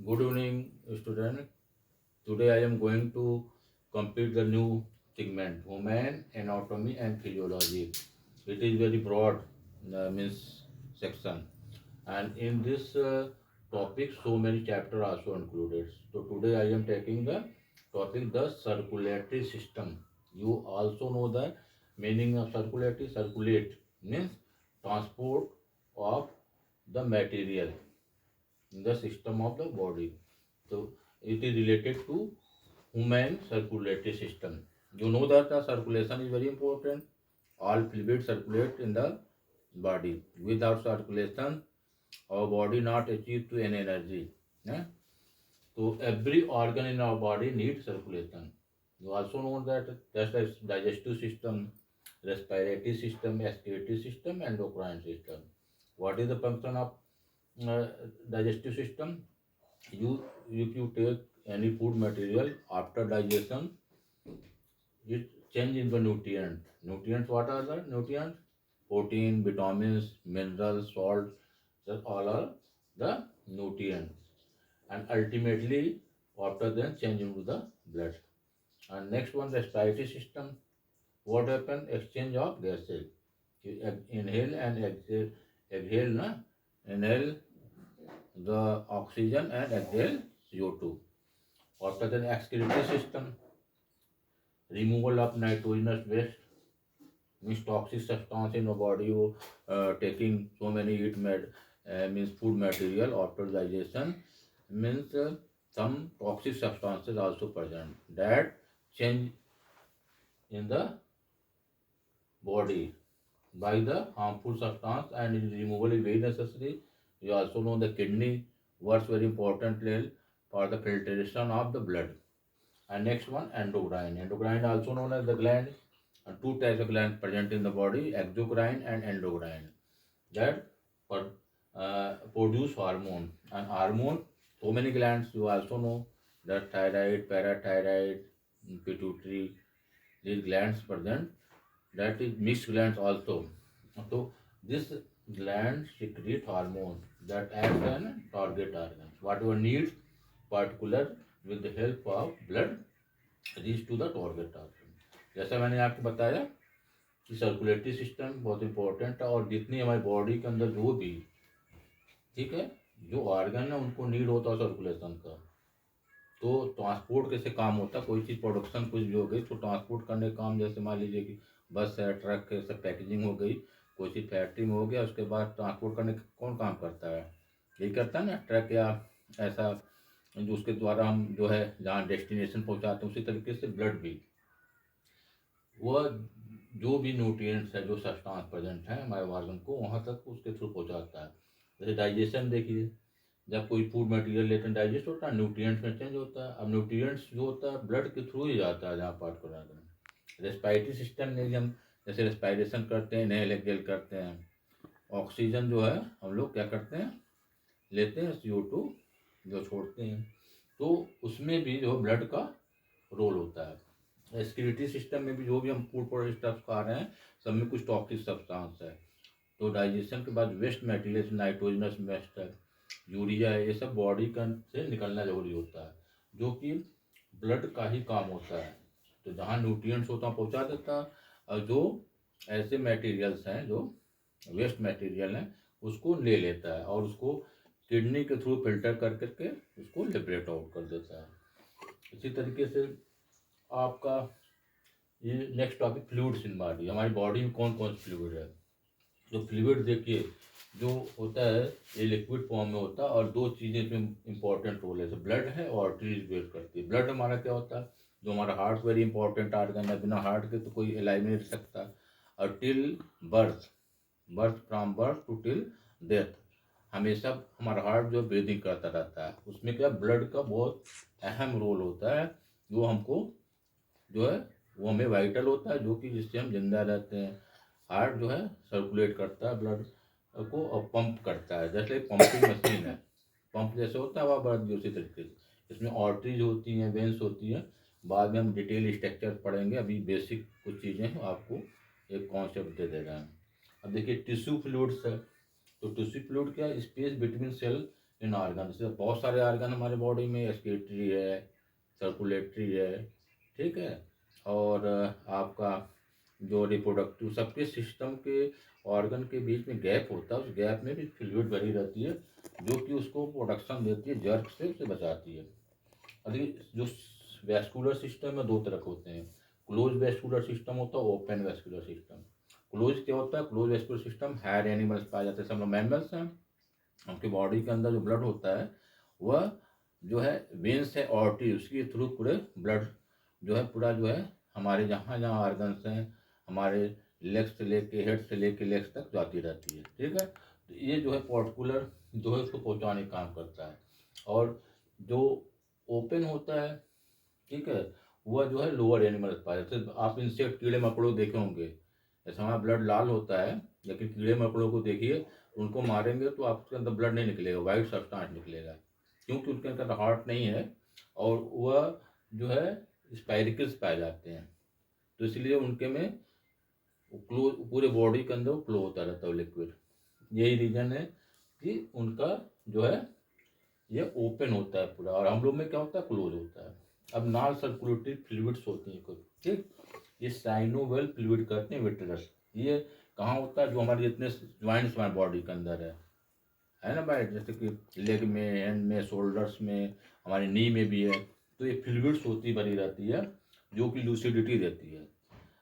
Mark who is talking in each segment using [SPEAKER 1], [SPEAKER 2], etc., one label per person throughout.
[SPEAKER 1] Good evening, student. Today I am going to complete the new segment, Human Anatomy and Physiology. It is very broad, means section, and in this topic, so many chapter also included. So today I am taking the topic the circulatory system. You also know the meaning of circulatory. Circulate means transport of the material in the system of the body. So it is related to human circulatory system. You know that the circulation is very important. All fluids circulate in the body. Without circulation, our body not achieve to any energy. Yeah? So every organ in our body needs circulation. You also know that just as digestive system, respiratory system, excretory system, endocrine system. What is the function of uh, digestive system? You if you take any food material after digestion, it change into nutrient. Nutrients, what are the nutrients? Protein, vitamins, minerals, salt, that all are the nutrients. And ultimately, after then change into the blood. And next one, respiratory system. What happen? Exchange of gases. You inhale and exhale, na? Inhale the oxygen and exhale CO2. After then, excretory system, removal of nitrogenous waste, means toxic substance in the body. You taking so many means food material after digestion means some toxic substances also present that change in the body by the harmful substance, and its removal is very necessary. You also know the kidney works very important role for the filtration of the blood. And next one, endocrine. Endocrine also known as the gland. And two types of glands present in the body, exocrine and endocrine, that produce hormone. And hormone, so many glands you also know, that thyroid, parathyroid, pituitary, these glands present, that is mixed glands also. So this gland secrete hormone that act on target organs. Whatever needs particular with the help of blood reach to the target organ. जैसा मैंने आपको बताया कि circulatory system बहुत important है, और जितनी हमारी बॉडी के अंदर जो भी, ठीक है, जो ऑर्गन है उनको नीड होता है सर्कुलेशन का. तो ट्रांसपोर्ट कैसे काम होता है, कोई चीज़ प्रोडक्शन कुछ भी हो गई तो ट्रांसपोर्ट करने का काम, जैसे मान लीजिए कि बस है, ट्रक है, सब पैकेजिंग हो गई, कोई चीज़ फैक्ट्री में हो गया, उसके बाद ट्रांसपोर्ट करने का कौन काम करता है? यही करता है ना, ट्रक या ऐसा, जो उसके द्वारा हम जो है जहाँ डेस्टिनेशन पहुँचाते हैं. उसी तरीके से ब्लड भी, वह जो भी न्यूट्रिएंट्स है, जो सब्सटेंस प्रेजेंट है हमारे ऑर्गन को, वहाँ तक उसके थ्रू पहुँचाता है. जैसे डाइजेशन देखिए, जब कोई फूड मटेरियल लेते हैं डाइजेस्ट होता है, न्यूट्रिएंट्स में चेंज होता है. अब न्यूट्रिएंट्स जो होता है ब्लड के थ्रू ही जाता है जहाँ पार्ट कर जाता है. रेस्पिरेटरी सिस्टम में हम जैसे रेस्पिरेशन करते हैं, इनहेल एक्सहेल करते हैं, ऑक्सीजन जो है हम लोग क्या करते हैं, लेते हैं, CO2 जो छोड़ते हैं, तो उसमें भी जो ब्लड का रोल होता है. रेस्पिरेटरी सिस्टम में भी जो भी हम फूड प्रोडक्ट स्टफ खा रहे हैं, सब में कुछ टॉक्सिक सब्सटेंस है. तो डाइजेशन के बाद वेस्ट मटेरियल, नाइट्रोजनस वेस्ट है, यूरिया है, ये सब बॉडी का से निकलना जरूरी होता है, जो कि ब्लड का ही काम होता है. तो जहाँ न्यूट्रिएंट्स होता है पहुँचा देता है, और जो ऐसे मटेरियल्स हैं जो वेस्ट मटेरियल हैं उसको ले लेता है, और उसको किडनी के थ्रू फिल्टर कर करके उसको लिबरेट आउट कर देता है. इसी तरीके से आपका ये next topic, fluids in body. हमारी बॉडी में कौन कौन से फ्लूइड है? जो फ्लूइड देखिए जो होता है, ये लिक्विड फॉर्म में होता है, और दो चीज़ें इसमें इंपॉर्टेंट रोल है, जैसे ब्लड है और आर्टरीज वेट करती है. ब्लड हमारा क्या होता है, जो हमारा हार्ट वेरी इंपॉर्टेंट ऑर्गन है, बिना हार्ट के तो कोई एलाइव नहीं रह सकता. और till birth, from birth to till death, हमेशा हमारा हार्ट जो ब्रीदिंग करता रहता है. उसमें क्या, ब्लड का बहुत अहम रोल होता है, जो हमको जो है वो हमें वाइटल होता है, जो कि जिससे हम जिंदा रहते हैं. हार्ट जो है सर्कुलेट करता है ब्लड को, और पंप करता है, जैसे पंपिंग मशीन है. पंप जैसे होता है हवा भर दी, उसी तरीके से इसमें आर्टरीज होती हैं, वेंस होती हैं. बाद में हम डिटेल स्ट्रक्चर पढ़ेंगे, अभी बेसिक कुछ चीज़ें आपको एक कॉन्सेप्ट दे दे रहे हैं. अब देखिए टिश्यू फ्लूइड्स है. तो टिश्यू फ्लूइड क्या, स्पेस बिटवीन सेल इन ऑर्गन से। बहुत सारे ऑर्गन हमारे बॉडी में, एक्सक्रीटरी है, सर्कुलेटरी है, ठीक है, और आपका जो रिप्रोडक्टिव, सबके सिस्टम के ऑर्गन के बीच में गैप होता है, उस गैप में भी फ्लूइड भरी रहती है जो कि उसको प्रोडक्शन देती है, जर्क से उसे बचाती है। अभी जो वैस्कुलर सिस्टम में दो तरह के होते हैं, क्लोज वैस्कुलर सिस्टम होता है, ओपन वैस्कुलर सिस्टम। क्लोज क्या होता है? Close vascular system higher animals पाए जाते हैं, सब लोग मैमल्स हैं। उनके बॉडी के अंदर जो ब्लड होता है वह जो है वेन्स है, आर्टरी, उसके थ्रू पूरे ब्लड जो है पूरा जो है हमारे जहाँ जहाँ ऑर्गन्स हैं, हमारे लेग्स से लेके, हेड से लेके लेग्स तक जाती रहती है, ठीक है। तो ये जो है पर्टिकुलर जो है उसको पहुँचाने का काम करता है। और जो ओपन होता है, ठीक है, वह जो है लोअर एनिमल पाए जाते हैं। आप इंसेक्ट, कीड़े मकोड़ों देखे होंगे, जैसे हमारा ब्लड लाल होता है, लेकिन कीड़े मकोड़ों को देखिए, उनको मारेंगे तो आपके अंदर ब्लड नहीं निकलेगा, वाइट सब्सटेंस निकलेगा, क्योंकि उनके अंदर हार्ट नहीं है और वह जो है स्पाइरिकल्स पाए जाते हैं। तो इसलिए उनके में क्लो, पूरे बॉडी के अंदर फ्लो होता रहता है लिक्विड। यही रीजन है कि उनका जो है ये ओपन होता है पूरा, और हम लोग में क्या होता है? क्लोज होता है। अब नॉन सर्कुलेटरी फ्लूइड्स होती हैं कुछ, ठीक, ये साइनोवेल फ्लूइड कहते हैं, विट्रस। ये कहाँ होता है? जो हमारे जितने ज्वाइंट्स हमारे बॉडी के अंदर है ना भाई, जैसे कि लेग में, हैंड में, शोल्डर्स में, हमारे नी में भी है। तो ये फ्लूइड्स होती बनी रहती है जो कि लूसिडिटी देती है।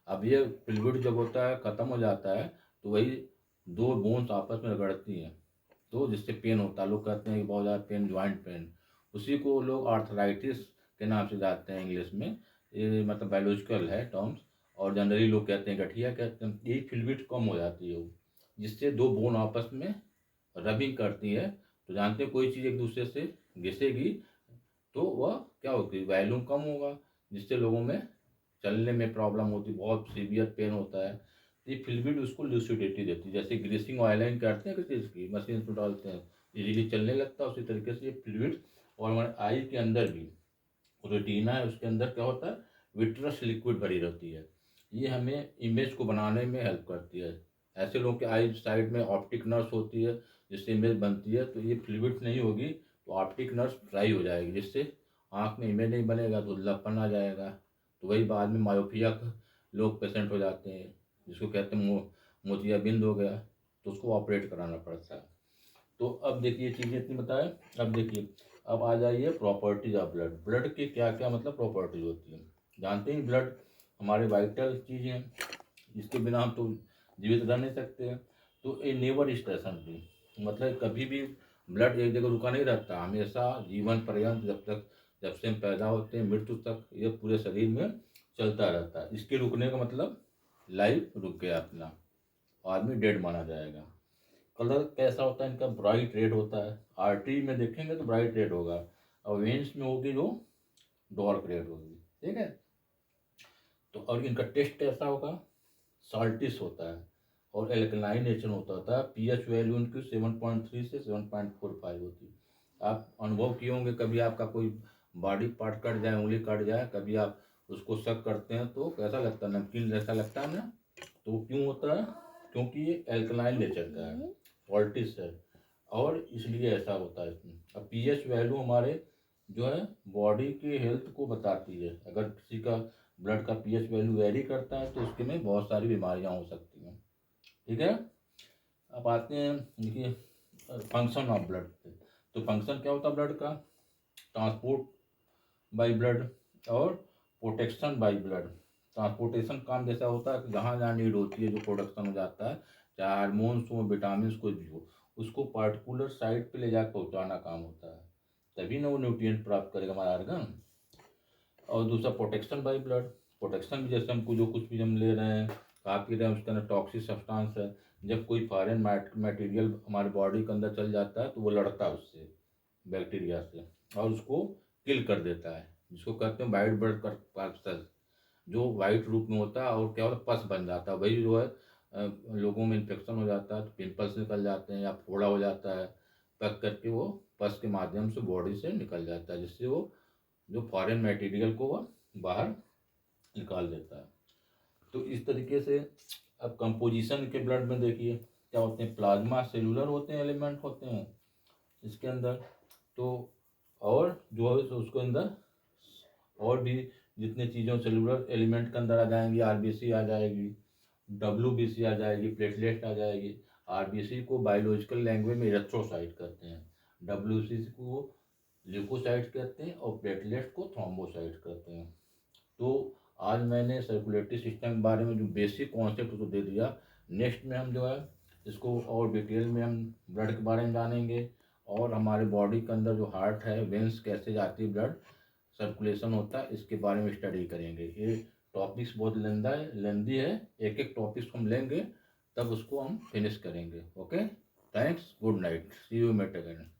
[SPEAKER 1] अब ये फ्लूइड जब होता है ख़त्म हो जाता है तो वही दो बोन्स आपस में रगड़ती हैं, तो जिससे पेन होता है। लोग कहते हैं कि बहुत ज़्यादा पेन, ज्वाइंट पेन, उसी को लोग आर्थराइटिस के नाम से जानते हैं इंग्लिश में। ये मतलब बायोलॉजिकल है टर्म्स, और जनरली लोग कहते हैं गठिया कहते हैं। यही फ्लूइड कम हो जाती है वो, जिससे दो बोन आपस में रबिंग करती है। तो जानते हैं कोई चीज़ एक दूसरे से घिसेगी तो वह क्या होती है? वॉल्यूम कम होगा, जिससे लोगों में चलने में प्रॉब्लम होती है, बहुत सीवियर पेन होता है। तो ये फ्लूइड उसको लूसिडिटी देती है, जैसे ग्रीसिंग ऑयलिंग करते हैं किसी चीज़ की, मशीन में डालते हैं, इजीली चलने लगता है, उसी तरीके से ये फ्लूइड। और हमारे आई के अंदर भी रेटिना है, उसके अंदर क्या होता है? विट्रस लिक्विड भरी रहती है। ये हमें इमेज को बनाने में हेल्प करती है। ऐसे लोगों के आई साइड में ऑप्टिक नर्व्स होती है जिससे इमेज बनती है, तो ये फ्लूइड नहीं होगी तो ऑप्टिक नर्व्स ड्राई हो जाएगी, जिससे आँख में इमेज नहीं बनेगा तो धुंधलापन आ जाएगा। तो वही बाद में मायोपिया लोग पेशेंट हो जाते हैं, जिसको कहते हैं मोतियाबिंद हो गया, तो उसको ऑपरेट कराना पड़ता है। तो अब देखिए चीज़ें इतनी बताए। अब देखिए, अब आ जाइए प्रॉपर्टीज ऑफ ब्लड। ब्लड की क्या क्या मतलब प्रॉपर्टीज होती है? जानते हैं ब्लड हमारे वाइटल चीज़ है, इसके बिना हम तो जीवित रह नहीं सकते हैं। तो ए नेवर स्टेशन भी, मतलब कभी भी ब्लड एक जगह रुका नहीं रहता, हमेशा जीवन पर्यंत, जब से हम पैदा होते हैं मृत्यु तक ये पूरे शरीर में चलता रहता है। इसके रुकने का मतलब लाइफ रुक गया अपना, आदमी डेड माना जाएगा। कलर कैसा होता है इनका? ब्राइट रेड होता है। आर्टरी में देखेंगे तो ब्राइट रेड होगा, और वेन्स में होगी जो डार्क रेड होगी, ठीक है। तो और इनका टेस्ट कैसा होगा? साल्टिस होता है, और एल्कलाइन नेचर होता है। पीएच वैल्यू इनकी 7.3 से 7.45 होती है। आप अनुभव किए होंगे, कभी आपका कोई बॉडी पार्ट कट जाए, उंगली कट जाए, कभी आप उसको शक करते हैं तो कैसा लगता है? नमकीन जैसा लगता है ना। तो क्यों होता है? क्योंकि ये एल्कलाइन नेचर का है, सॉल्टिस है, और इसलिए ऐसा होता है इसमें। अब पीएच वैल्यू हमारे जो है बॉडी की हेल्थ को बताती है। अगर किसी का ब्लड का पीएच वैल्यू वेरी करता है तो उसके में बहुत सारी बीमारियां हो सकती हैं, ठीक है। अब आते हैं देखिए फंक्शन ऑफ ब्लड पे। तो फंक्शन क्या होता है ब्लड का? ट्रांसपोर्ट बाय ब्लड और प्रोटेक्शन बाय ब्लड। ट्रांसपोर्टेशन काम जैसा होता है कि जहाँ जहाँ नीड होती है जो प्रोडक्शन हो जाता है, चाहे हार्मोन्स हो, विटामिन कोई भी हो, उसको पार्टिकुलर साइट पे ले जाकर पहुँचाना काम होता है, तभी ना वो न्यूट्रिएंट प्राप्त करेगा हमारा ऑर्गन। और दूसरा प्रोटेक्शन बाय ब्लड। प्रोटेक्शन भी जैसे हमको जो कुछ भी हम ले रहे हैं, खा पी रहे हैं, उसके अंदर टॉक्सिक सब्सटेंस है, जब कोई फॉरेन मटेरियल हमारे बॉडी के अंदर चल जाता है तो वो लड़ता है उससे, बैक्टीरिया से, और उसको किल कर देता है, जिसको कहते हैं वाइट ब्लड कॉर्पसेस, जो वाइट रूप में होता है, और क्या होता है? पस बन जाता है। वही जो है लोगों में इन्फेक्शन हो जाता है तो पिंपल्स निकल जाते हैं, या फोड़ा हो जाता है, पक करके वो पस के माध्यम से बॉडी से निकल जाता है, जिससे वो जो फॉरेन मटेरियल को वह बाहर निकाल देता है। तो इस तरीके से अब कंपोजिशन के ब्लड में देखिए क्या होते हैं? प्लाज्मा सेलुलर होते हैं, एलिमेंट होते हैं इसके अंदर, तो और जो है तो उसके अंदर और भी जितने चीज़ों सेलुलर एलिमेंट के अंदर आ जाएंगी, आरबीसी आ जाएगी, डब्ल्यूबीसी आ जाएगी, प्लेटलेट आ जाएगी। आरबीसी को बायोलॉजिकल लैंग्वेज में इरेथ्रोसाइट कहते हैं, डब्ल्यूबीसी को ल्यूकोसाइट कहते हैं और प्लेटलेट को थ्रोम्बोसाइट कहते हैं। तो आज मैंने सर्कुलेटरी सिस्टम के बारे में जो बेसिक कॉन्सेप्ट उसको दे दिया। नेक्स्ट में हम जो है इसको और डिटेल में हम ब्लड के बारे में जानेंगे और हमारे बॉडी के अंदर जो हार्ट है, वेंस कैसे जाती है, ब्लड सर्कुलेशन होता है, इसके बारे में स्टडी करेंगे। ये टॉपिक्स बहुत लेंदी है, एक एक टॉपिक्स हम लेंगे तब उसको हम फिनिश करेंगे। Okay, thanks, good night, see you mate again.